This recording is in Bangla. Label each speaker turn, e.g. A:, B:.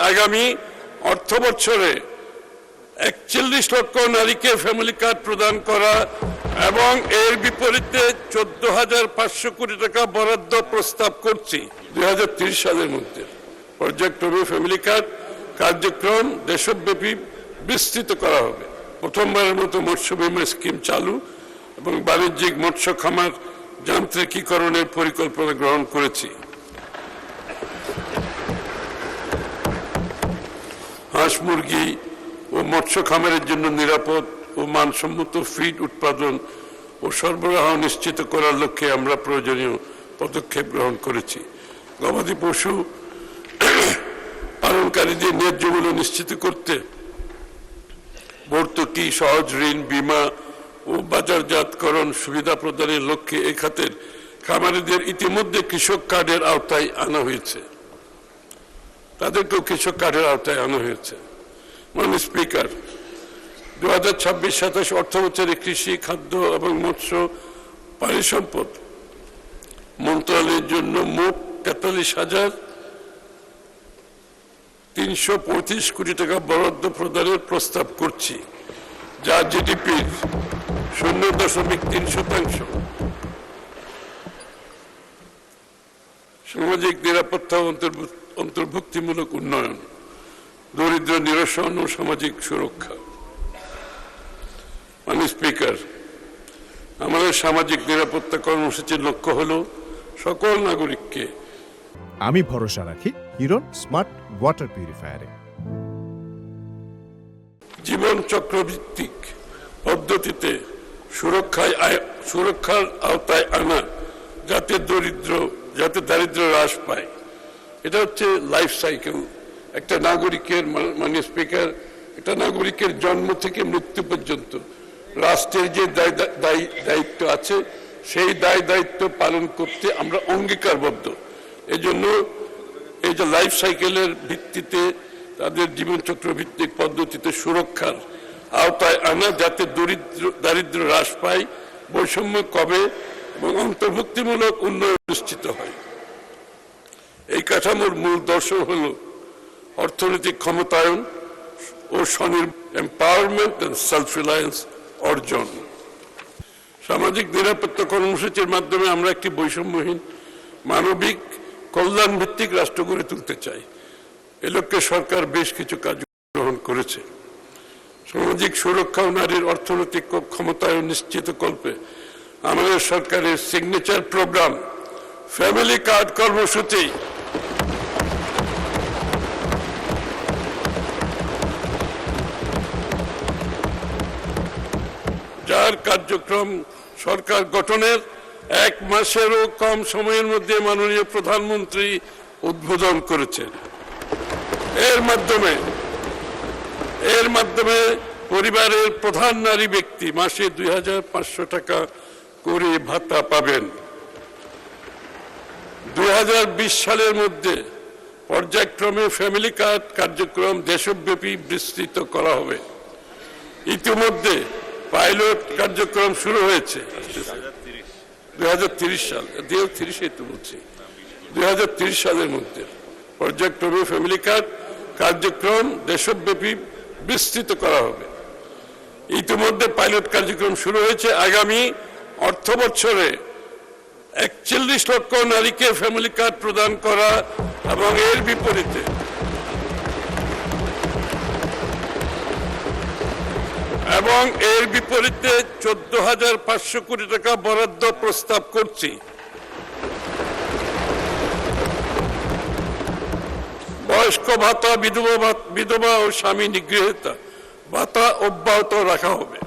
A: আগামী অর্থ বছরে ৪১ লক্ষ নারীকে ফ্যামিলি কার্ড প্রদান করা এবং এর বিপরীতে ১৪,৫০০ কোটি টাকা বরাদ্দ প্রস্তাব করছি ২০৩০ সালের মধ্যে। পর্যায়ক্রমে ফ্যামিলি কার্ড কার্যক্রম দেশব্যাপী বিস্তৃত করা হবে। প্রথমবারের মতো মৎস্য বীমা স্কিম চালু এবং বাণিজ্যিক মৎস্য খামার যান্ত্রিকীকরণের পরিকল্পনা গ্রহণ করেছি। হাঁস মুরগি ও মৎস্য খামারের জন্য নিরাপদ ও মানসম্মত ফিড উৎপাদন ও সরবরাহ নিশ্চিত করার লক্ষ্যে আমরা প্রয়োজনীয় পদক্ষেপ গ্রহণ করেছি। গবাদি পশু পালনকারীদের ন্যায্য মূল্য নিশ্চিত করতে ভর্তুকি, সহজ ঋণ, বীমা ও বাজারজাতকরণ সুবিধা প্রদানের লক্ষ্যে এ খাতের খামারিদের ইতিমধ্যে কৃষক কার্ডের আওতায় আনা হয়েছে। তাদেরকেও কৃষক কার্ডের আওতায় আনা হয়েছে। মাননীয় স্পিকার, 2026-27 অর্থ বছরে কৃষি, খাদ্য এবং মৎস্য পানি সম্পদ মন্ত্রণালয়ের জন্য মোট 43,335 কোটি টাকা বরাদ্দ প্রদানের প্রস্তাব করছি, যা জিডিপির 0.3%। সামাজিক নিরাপত্তা ও অন্তর্ভুক্তিমূলক উন্নয়ন, দরিদ্র নিরসন ও সামাজিক সুরক্ষা। মাননীয় স্পিকার, আমাদের সামাজিক নিরাপত্তা কর্মসূচির লক্ষ্য হল সকল নাগরিককে।
B: আমি ভরসা রাখি হিরন স্মার্ট ওয়াটার পিউরিফায়ারে।
A: জীবন চক্রভিত্তিক পদ্ধতিতে সুরক্ষার আওতায় আনা, যাতে দারিদ্র্য হ্রাস পায়। এটা হচ্ছে লাইফ সাইকেল একটা নাগরিকের। মাননীয় স্পিকার, একটা নাগরিকের জন্ম থেকে মৃত্যু পর্যন্ত রাষ্ট্রের যে দায়িত্ব আছে সেই দায়িত্ব পালন করতে আমরা অঙ্গীকারবদ্ধ। এজন্য এই যে লাইফ সাইকেলের ভিত্তিতে তাদের জীবনচক্র ভিত্তিক পদ্ধতিতে সুরক্ষার আওতায় আনা, যাতে দারিদ্র্য হ্রাস পায়, বৈষম্য কমে এবং অন্তর্ভুক্তিমূলক উন্নয়ন নিশ্চিত হয়। এই কাঠামোর মূল দর্শন হল অর্থনৈতিক ক্ষমতায়ন ও এম্পাওয়ারমেন্ট এন্ড সেলফ রিলায়েন্স অর্জন। সামাজিক নিরাপত্তা কর্মসূচির মাধ্যমে আমরা একটি বৈষম্যহীন, মানবিক, কল্যাণ ভিত্তিক রাষ্ট্র গড়ে তুলতে চাই। এ লক্ষ্যে সরকার বেশ কিছু কাজ গ্রহণ করেছে। সামাজিক সুরক্ষা ও নারীর অর্থনৈতিক ক্ষমতায়ন নিশ্চিত কল্পে আমাদের সরকারের সিগনেচার প্রোগ্রাম ফ্যামিলি কার্ড কর্মসূচি যার কার্যক্রম সরকার গঠনের 1 মাসেরও কম সময়ের মধ্যে মাননীয় প্রধানমন্ত্রী উদ্বোধন করেছেন। এর মাধ্যমে পরিবারের প্রধান নারী ব্যক্তি মাসে 2,500 টাকা করে ভাতা পাবেন। 2020 সালের মধ্যে পর্যায়ক্রমে ফ্যামিলি কার্ড কার্যক্রম দেশব্যাপী বিস্তৃত করা হবে। ইতিমধ্যে পাইলট কার্যক্রম শুরু হয়েছে। 2030 সাল 2030 সালের মধ্যে পর্যায়ক্রমে ফ্যামিলি কার্ড কার্যক্রম দেশব্যাপী বিস্তৃত করা হবে। ইতিমধ্যে পাইলট কার্যক্রম শুরু হয়েছে। আগামী অর্থ বছরে ৪১ লক্ষ নারীকে ফ্যামিলি কার্ড প্রদান করা এবং এর বিপরীতে এবং এর বিপরীতে ১৪,৫০০ কোটি টাকা বরাদ্দ প্রস্তাব করছি। বয়স্ক ভাতা, বিধবা ও স্বামী নিগৃহীতা ভাতা অব্যাহত রাখা হবে।